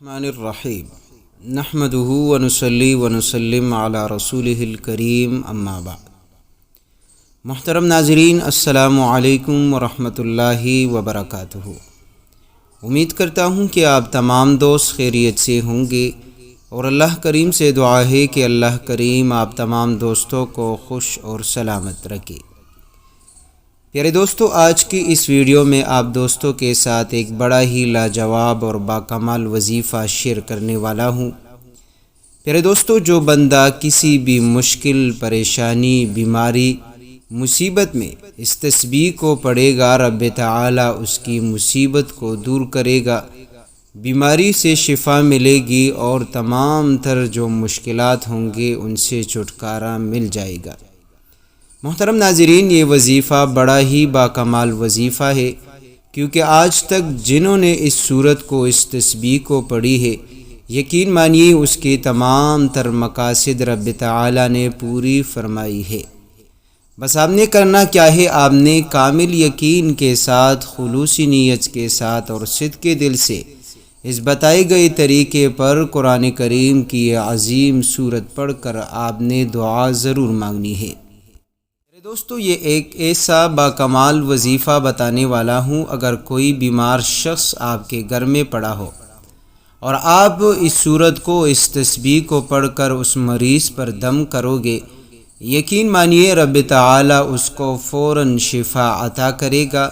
الرحمن الرحیم نحمدہ ونصلی ونسلم علی رسولہ الکریم اما بعد۔ محترم ناظرین، السلام علیکم ورحمۃ اللہ وبرکاتہ۔ امید کرتا ہوں کہ آپ تمام دوست خیریت سے ہوں گے اور اللہ کریم سے دعا ہے کہ اللہ کریم آپ تمام دوستوں کو خوش اور سلامت رکھے۔ پیارے دوستو، آج کی اس ویڈیو میں آپ دوستوں کے ساتھ ایک بڑا ہی لاجواب اور باکمال وظیفہ شیئر کرنے والا ہوں۔ پیارے دوستو، جو بندہ کسی بھی مشکل، پریشانی، بیماری، مصیبت میں اس تسبیح کو پڑھے گا، رب تعالی اس کی مصیبت کو دور کرے گا، بیماری سے شفا ملے گی اور تمام تر جو مشکلات ہوں گے ان سے چھٹکارا مل جائے گا۔ محترم ناظرین، یہ وظیفہ بڑا ہی باکمال وظیفہ ہے، کیونکہ آج تک جنہوں نے اس سورت کو، اس تسبیح کو پڑھی ہے، یقین مانیے اس کے تمام تر مقاصد رب تعالی نے پوری فرمائی ہے۔ بس آپ نے کرنا کیا ہے، آپ نے کامل یقین کے ساتھ، خلوصی نیت کے ساتھ اور صدق کے دل سے اس بتائے گئے طریقے پر قرآن کریم کی یہ عظیم سورت پڑھ کر آپ نے دعا ضرور مانگنی ہے۔ دوستو، یہ ایک ایسا باکمال وظیفہ بتانے والا ہوں، اگر کوئی بیمار شخص آپ کے گھر میں پڑا ہو اور آپ اس سورت کو، اس تسبیح کو پڑھ کر اس مریض پر دم کرو گے، یقین مانیے رب تعالی اس کو فوراً شفا عطا کرے گا،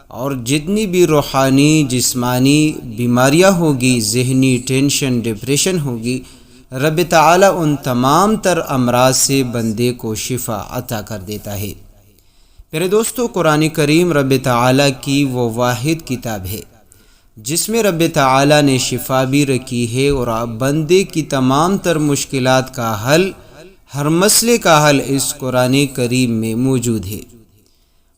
اور جتنی بھی روحانی، جسمانی بیماریاں ہوگی، ذہنی ٹینشن، ڈپریشن ہوگی، رب تعالی ان تمام تر امراض سے بندے کو شفا عطا کر دیتا ہے۔ میرے دوستو، قرآن کریم رب تعالی کی وہ واحد کتاب ہے جس میں رب تعالی نے شفا بھی رکھی ہے، اور بندے کی تمام تر مشکلات کا حل، ہر مسئلے کا حل اس قرآن کریم میں موجود ہے۔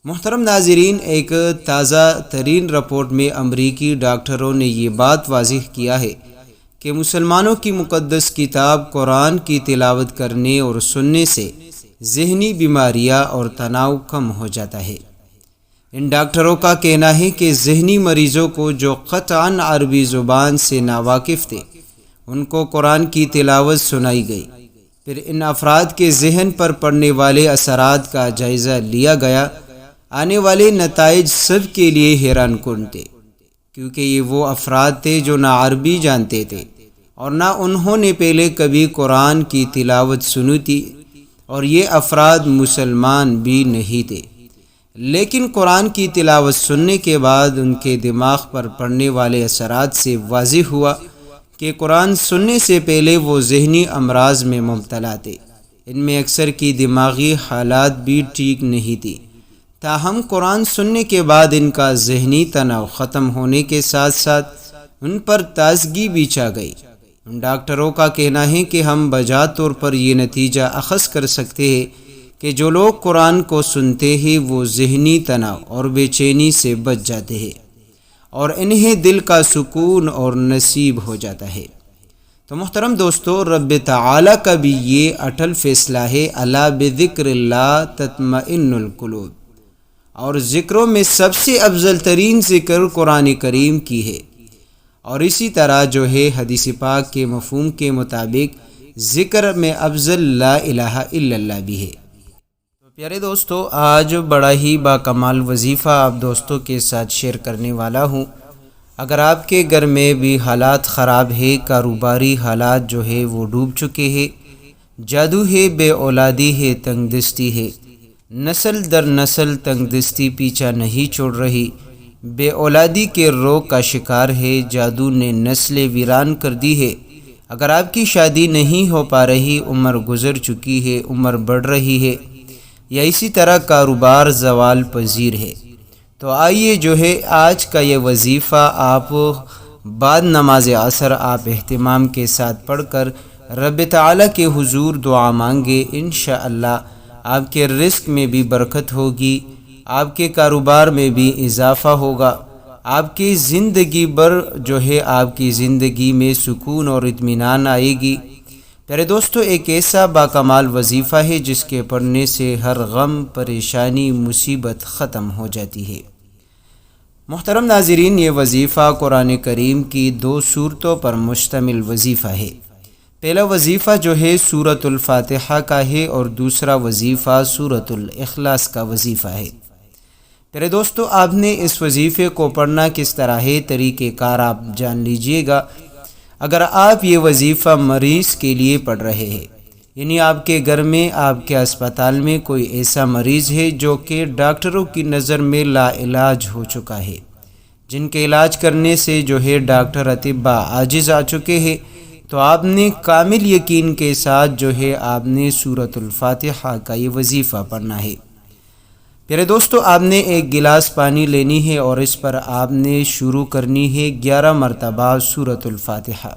محترم ناظرین، ایک تازہ ترین رپورٹ میں امریکی ڈاکٹروں نے یہ بات واضح کیا ہے کہ مسلمانوں کی مقدس کتاب قرآن کی تلاوت کرنے اور سننے سے ذہنی بیماریاں اور تناؤ کم ہو جاتا ہے۔ ان ڈاکٹروں کا کہنا ہے کہ ذہنی مریضوں کو جو قطعاً عربی زبان سے ناواقف تھے، ان کو قرآن کی تلاوت سنائی گئی، پھر ان افراد کے ذہن پر پڑنے والے اثرات کا جائزہ لیا گیا۔ آنے والے نتائج سب کے لیے حیران کن تھے، کیونکہ یہ وہ افراد تھے جو نہ عربی جانتے تھے اور نہ انہوں نے پہلے کبھی قرآن کی تلاوت سنی تھی، اور یہ افراد مسلمان بھی نہیں تھے، لیکن قرآن کی تلاوت سننے کے بعد ان کے دماغ پر پڑنے والے اثرات سے واضح ہوا کہ قرآن سننے سے پہلے وہ ذہنی امراض میں مبتلا تھے، ان میں اکثر کی دماغی حالات بھی ٹھیک نہیں تھی، تاہم قرآن سننے کے بعد ان کا ذہنی تناؤ ختم ہونے کے ساتھ ساتھ ان پر تازگی بھی چھا گئی۔ ان ڈاکٹروں کا کہنا ہے کہ ہم بجا طور پر یہ نتیجہ اخذ کر سکتے ہیں کہ جو لوگ قرآن کو سنتے ہیں وہ ذہنی تناؤ اور بے چینی سے بچ جاتے ہیں، اور انہیں دل کا سکون اور نصیب ہو جاتا ہے۔ تو محترم دوستو، رب تعالی کا بھی یہ اٹل فیصلہ ہے، الا بذکر اللہ تطمئن القلوب، اور ذکروں میں سب سے افضل ترین ذکر قرآن کریم کی ہے، اور اسی طرح جو ہے حدیث پاک کے مفہوم کے مطابق ذکر میں افضل لا الہ الا اللہ بھی ہے۔ تو پیارے دوستو، آج بڑا ہی باکمال وظیفہ آپ دوستوں کے ساتھ شیئر کرنے والا ہوں۔ اگر آپ کے گھر میں بھی حالات خراب ہے، کاروباری حالات جو ہے وہ ڈوب چکے ہیں، جادو ہے، بے اولادی ہے، تنگ دستی ہے، نسل در نسل تنگ دستی پیچھا نہیں چھوڑ رہی، بے اولادی کے روگ کا شکار ہے، جادو نے نسلیں ویران کر دی ہے، اگر آپ کی شادی نہیں ہو پا رہی، عمر گزر چکی ہے، عمر بڑھ رہی ہے، یا اسی طرح کاروبار زوال پذیر ہے، تو آئیے جو ہے آج کا یہ وظیفہ آپ بعد نماز عصر آپ اہتمام کے ساتھ پڑھ کر رب تعالی کے حضور دعا مانگے، انشاءاللہ آپ کے رزق میں بھی برکت ہوگی، آپ کے کاروبار میں بھی اضافہ ہوگا، آپ کی زندگی بھر جو ہے آپ کی زندگی میں سکون اور اطمینان آئے گی۔ پیارے دوستو، ایک ایسا باکمال وظیفہ ہے جس کے پڑھنے سے ہر غم، پریشانی، مصیبت ختم ہو جاتی ہے۔ محترم ناظرین، یہ وظیفہ قرآن کریم کی 2 صورتوں پر مشتمل وظیفہ ہے۔ پہلا وظیفہ جو ہے سورۃ الفاتحہ کا ہے اور دوسرا وظیفہ سورۃ الاخلاص کا وظیفہ ہے۔ میرے دوستو، آپ نے اس وظیفے کو پڑھنا کس طرح ہے، طریقہ کار آپ جان لیجئے گا۔ اگر آپ یہ وظیفہ مریض کے لیے پڑھ رہے ہیں، یعنی آپ کے گھر میں، آپ کے اسپتال میں کوئی ایسا مریض ہے جو کہ ڈاکٹروں کی نظر میں لا علاج ہو چکا ہے، جن کے علاج کرنے سے جو ہے ڈاکٹر اطباء عاجز آ چکے ہیں، تو آپ نے کامل یقین کے ساتھ جو ہے آپ نے سورۃ الفاتحہ کا یہ وظیفہ پڑھنا ہے۔ پیارے دوستو، آپ نے ایک گلاس پانی لینی ہے اور اس پر آپ نے شروع کرنی ہے 11 مرتبہ سورۃ الفاتحہ،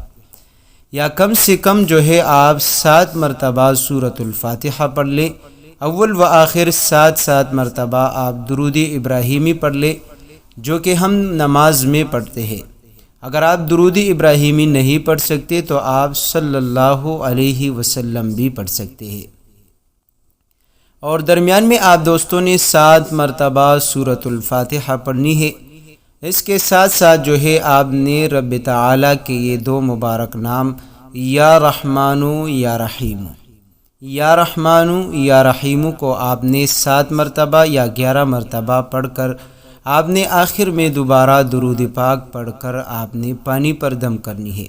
یا کم سے کم جو ہے آپ 7 مرتبہ سورۃ الفاتحہ پڑھ لیں۔ اول و آخر 7 مرتبہ آپ درود ابراہیمی پڑھ لیں، جو کہ ہم نماز میں پڑھتے ہیں۔ اگر آپ درود ابراہیمی نہیں پڑھ سکتے تو آپ صلی اللہ علیہ وسلم بھی پڑھ سکتے ہیں، اور درمیان میں آپ دوستوں نے 7 مرتبہ سورۃ الفاتحہ پڑھنی ہے۔ اس کے ساتھ ساتھ جو ہے آپ نے رب تعالیٰ کے یہ 2 مبارک نام یا رحمانو یا رحیمو، یا رحمانو یا رحیمو کو آپ نے 7 مرتبہ یا 11 مرتبہ پڑھ کر آپ نے آخر میں دوبارہ درود پاک پڑھ کر آپ نے پانی پر دم کرنی ہے۔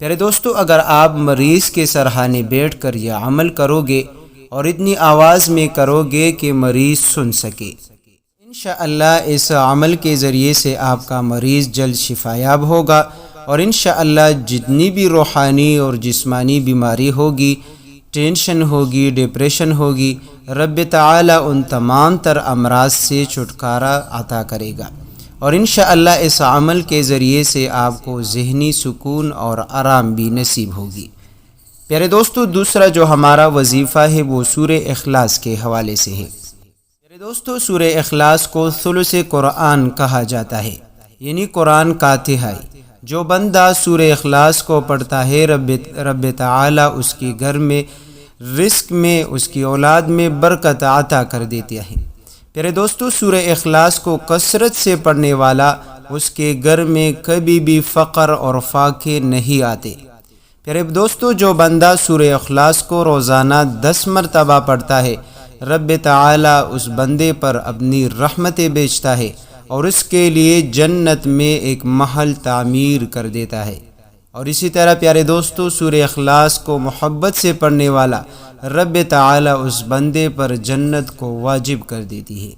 پیارے دوستو، اگر آپ مریض کے سرحانے بیٹھ کر یہ عمل کرو گے اور اتنی آواز میں کرو گے کہ مریض سن سکے، انشاءاللہ اس عمل کے ذریعے سے آپ کا مریض جلد شفایاب ہوگا، اور انشاءاللہ جتنی بھی روحانی اور جسمانی بیماری ہوگی، ٹینشن ہوگی، ڈپریشن ہوگی، رب تعالی ان تمام تر امراض سے چھٹکارا عطا کرے گا، اور انشاءاللہ اس عمل کے ذریعے سے آپ کو ذہنی سکون اور آرام بھی نصیب ہوگی۔ پیارے دوستو، دوسرا جو ہمارا وظیفہ ہے وہ سورہ اخلاص کے حوالے سے ہے۔ پیارے دوستو، سورہ اخلاص کو ثلث قرآن کہا جاتا ہے، یعنی قرآن کا تہائی۔ جو بندہ سورہ اخلاص کو پڑھتا ہے، رب تعالی اس کے گھر میں، رزق میں، اس کی اولاد میں برکت عطا کر دیتے ہیں۔ پیارے دوستو، سورہ اخلاص کو کثرت سے پڑھنے والا، اس کے گھر میں کبھی بھی فقر اور فاقے نہیں آتے۔ پیارے دوستو، جو بندہ سورہ اخلاص کو روزانہ 10 مرتبہ پڑھتا ہے، رب تعالی اس بندے پر اپنی رحمتیں بھیجتا ہے اور اس کے لیے جنت میں ایک محل تعمیر کر دیتا ہے۔ اور اسی طرح پیارے دوستو، سورہ اخلاص کو محبت سے پڑھنے والا، رب تعالی اس بندے پر جنت کو واجب کر دیتی ہے۔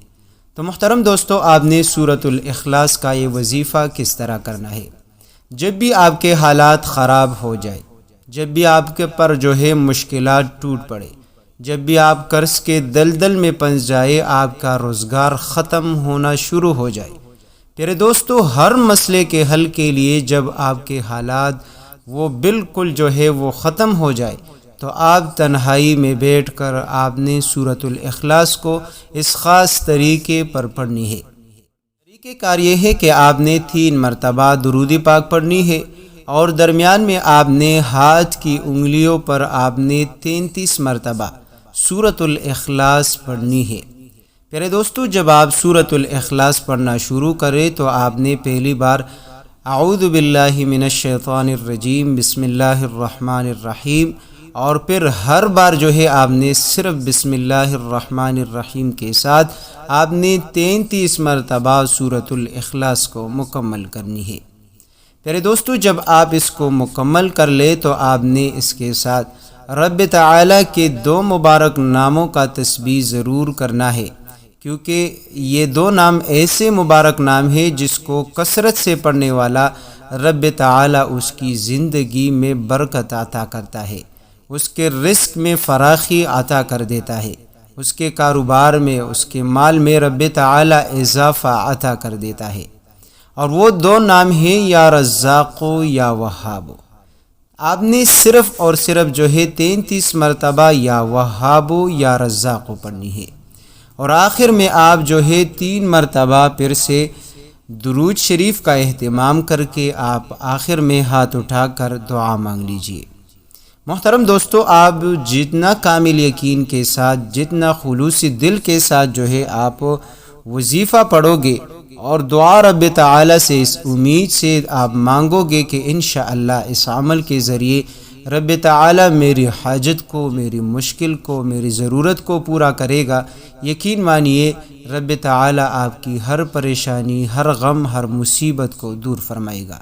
تو محترم دوستو، آپ نے سورۃ الاخلاص کا یہ وظیفہ کس طرح کرنا ہے؟ جب بھی آپ کے حالات خراب ہو جائے، جب بھی آپ کے پر جو ہے مشکلات ٹوٹ پڑے، جب بھی آپ قرض کے دلدل میں پھنس جائے، آپ کا روزگار ختم ہونا شروع ہو جائے، پیارے دوستو، ہر مسئلے کے حل کے لیے جب آپ کے حالات وہ بالکل جو ہے وہ ختم ہو جائے، تو آپ تنہائی میں بیٹھ کر آپ نے سورۃ الاخلاص کو اس خاص طریقے پر پڑھنی ہے۔ طریقہ کار یہ ہے کہ آپ نے 3 مرتبہ درود پاک پڑھنی ہے، اور درمیان میں آپ نے ہاتھ کی انگلیوں پر آپ نے 33 مرتبہ سورۃ الاخلاص پڑھنی ہے۔ پیارے دوستو، جب آپ سورۃ الاخلاص پڑھنا شروع کریں تو آپ نے پہلی بار اعوذ باللہ من الشیطان الرجیم بسم اللہ الرحمن الرحیم، اور پھر ہر بار جو ہے آپ نے صرف بسم اللہ الرحمن الرحیم کے ساتھ آپ نے 33 مرتبہ سورۃ الاخلاص کو مکمل کرنی ہے۔ پیارے دوستو، جب آپ اس کو مکمل کر لیں تو آپ نے اس کے ساتھ رب تعالی کے 2 مبارک ناموں کا تسبیح ضرور کرنا ہے، کیونکہ یہ 2 نام ایسے مبارک نام ہیں جس کو کثرت سے پڑھنے والا رب تعالی اس کی زندگی میں برکت عطا کرتا ہے، اس کے رزق میں فراخی عطا کر دیتا ہے، اس کے کاروبار میں، اس کے مال میں رب تعالی اضافہ عطا کر دیتا ہے، اور وہ 2 نام ہیں یا رزاق یا وہاب۔ آپ نے صرف اور صرف جو ہے 33 مرتبہ یا وہاب یا رزاق پڑھنی ہے، اور آخر میں آپ جو ہے 3 مرتبہ پھر سے درود شریف کا اہتمام کر کے آپ آخر میں ہاتھ اٹھا کر دعا مانگ لیجئے۔ محترم دوستو، آپ جتنا کامل یقین کے ساتھ، جتنا خلوصی دل کے ساتھ جو ہے آپ وظیفہ پڑھو گے، اور دعا رب تعالی سے اس امید سے آپ مانگو گے کہ انشاءاللہ اس عمل کے ذریعے رب تعالی میری حاجت کو، میری مشکل کو، میری ضرورت کو پورا کرے گا، یقین مانیے رب تعالی آپ کی ہر پریشانی، ہر غم، ہر مصیبت کو دور فرمائے گا۔